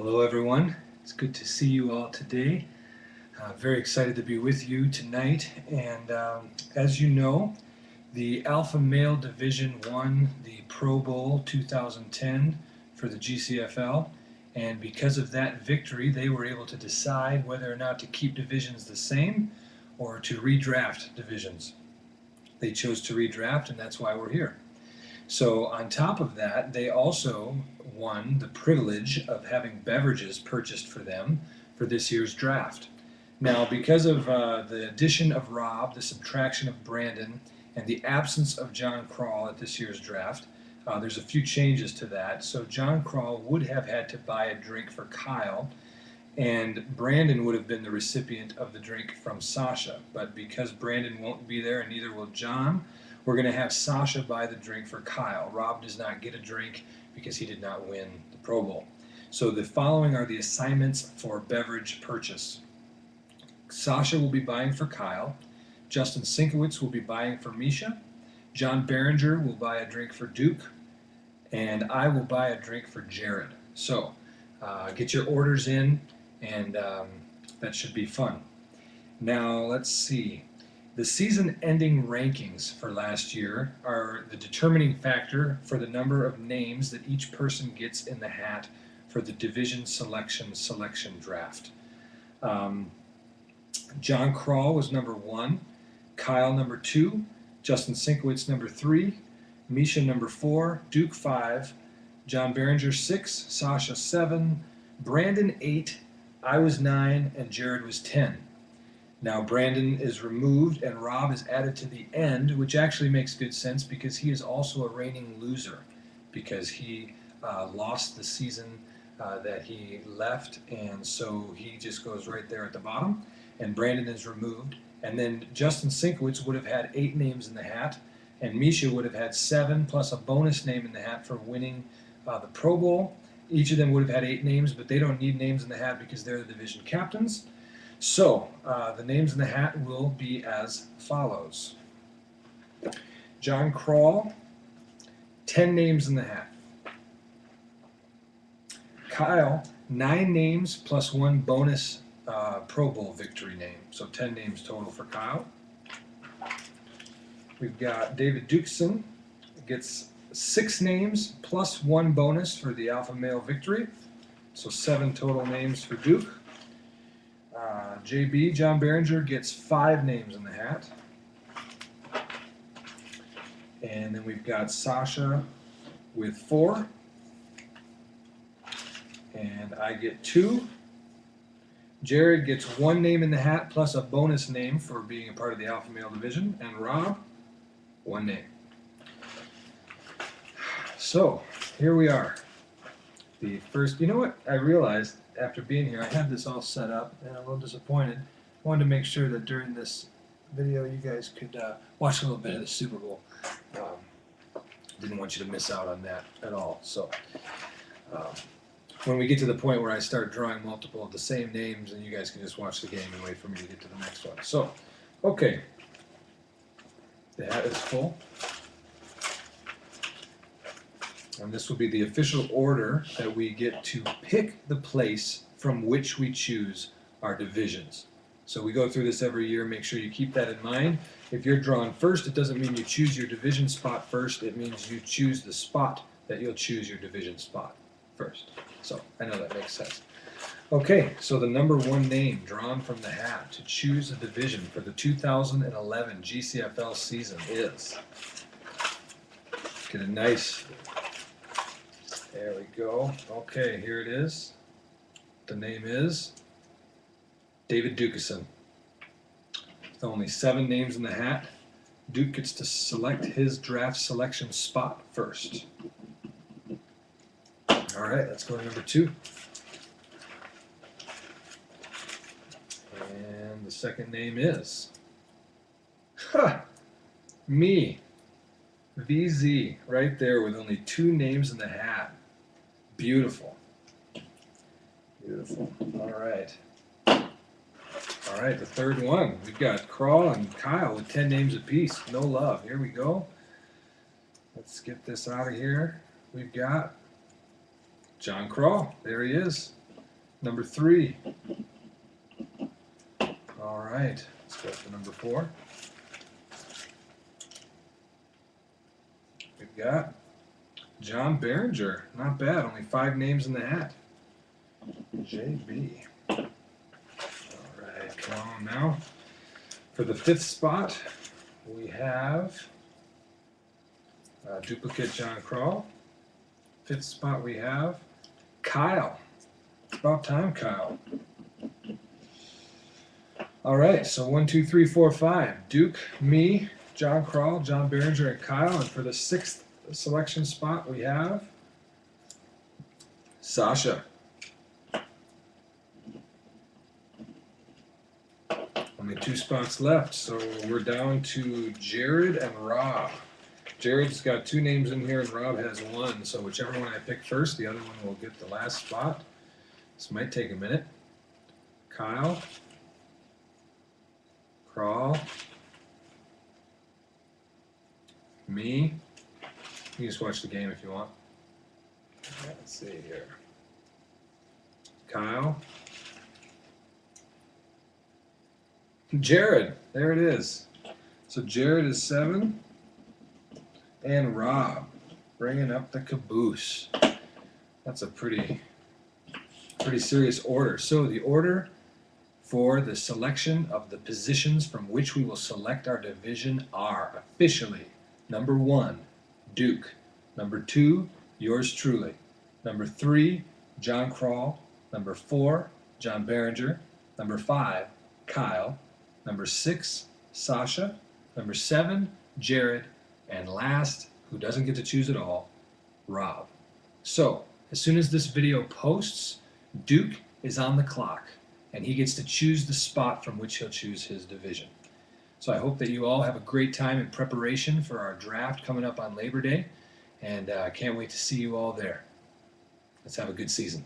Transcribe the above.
Hello everyone, it's good to see you all today. Very excited to be with you tonight, and as you know, the Alpha Male Division won the Pro Bowl 2010 for the GCFL, and because of that victory they were able to decide whether or not to keep divisions the same or to redraft divisions. They chose to redraft, and that's why we're here. So on top of that, they also won the privilege of having beverages purchased for them for this year's draft. Now, because of the addition of Rob, the subtraction of Brandon, and the absence of John Crawl at this year's draft, there's a few changes to that. So John Crawl would have had to buy a drink for Kyle, and Brandon would have been the recipient of the drink from Sasha. But because Brandon won't be there and neither will John, we're going to have Sasha buy the drink for Kyle. Rob does not get a drink because he did not win the Pro Bowl. So the following are the assignments for beverage purchase. Sasha will be buying for Kyle. Justin Sinkowitz will be buying for Misha. John Behringer will buy a drink for Duke. And I will buy a drink for Jared. So get your orders in, and that should be fun. Now let's see. The season-ending rankings for last year are the determining factor for the number of names that each person gets in the hat for the division selection draft. John Crawl was number 1, Kyle number 2, Justin Sinkowitz number 3, Misha number 4, Duke 5, John Behringer 6, Sasha 7, Brandon 8, I was 9, and Jared was 10. Now Brandon is removed and Rob is added to the end, which actually makes good sense because he is also a reigning loser because he lost the season that he left, and so he just goes right there at the bottom, and Brandon is removed. And then Justin Sinkowitz would have had 8 names in the hat, and Misha would have had 7 plus a bonus name in the hat for winning the Pro Bowl. Each of them would have had 8 names, but they don't need names in the hat because they're the division captains. So, the names in the hat will be as follows. John Crawl, 10 names in the hat. Kyle, 9 names plus 1 bonus Pro Bowl victory name. So 10 names total for Kyle. We've got David Dukeson, gets 6 names plus 1 bonus for the Alpha Male victory. So 7 total names for Duke. JB, John Behringer, gets 5 names in the hat. And then we've got Sasha with 4. And I get 2. Jared gets 1 name in the hat plus a bonus name for being a part of the Alpha Male division. And Rob, 1 name. So, here we are. The first, you know what I realized after being here, I had this all set up and I'm a little disappointed. I wanted to make sure that during this video you guys could watch a little bit of the Super Bowl. Didn't want you to miss out on that at all. So when we get to the point where I start drawing multiple of the same names, and you guys can just watch the game and wait for me to get to the next one. So, okay, the hat is full. And this will be the official order that we get to pick the place from which we choose our divisions. So we go through this every year. Make sure you keep that in mind. If you're drawn first, it doesn't mean you choose your division spot first. It means you choose the spot that you'll choose your division spot first. So I know that makes sense. Okay, so the number 1 name drawn from the hat to choose a division for the 2011 GCFL season is, get a nice, there we go. Okay, here it is. The name is David Dukeson. With only 7 names in the hat, Duke gets to select his draft selection spot first. All right, let's go to number 2. And the second name is me. VZ, right there with only 2 names in the hat. Beautiful. Beautiful. All right. All right, the third one. We've got Crawl and Kyle with 10 names apiece. No love. Here we go. Let's get this out of here. We've got John Crawl. There he is. Number 3. All right, let's go to number 4. We've got John Behringer. Not bad, only 5 names in the hat. JB. All right, come on now. For the 5th spot, we have duplicate John Crawl. 5th spot we have Kyle. About time, Kyle. All right, so 1, 2, 3, 4, 5. Duke, me, John Crawl, John Behringer, and Kyle. And for the 6th selection spot, we have Sasha. Only 2 spots left, so we're down to Jared and Rob. Jared's got 2 names in here, and Rob has 1. So whichever one I pick first, the other one will get the last spot. This might take a minute. Kyle. Crawl. Me. You can just watch the game if you want. Let's see here. Kyle. Jared. There it is. So Jared is 7. And Rob bringing up the caboose. That's a pretty serious order. So the order for the selection of the positions from which we will select our division are officially: number 1, Duke; number 2, yours truly; number 3, John Crawl; number 4, John Behringer; number 5, Kyle; number 6, Sasha; number 7, Jared; and last, who doesn't get to choose at all, Rob. So, as soon as this video posts, Duke is on the clock, and he gets to choose the spot from which he'll choose his division. So I hope that you all have a great time in preparation for our draft coming up on Labor Day, and I can't wait to see you all there. Let's have a good season.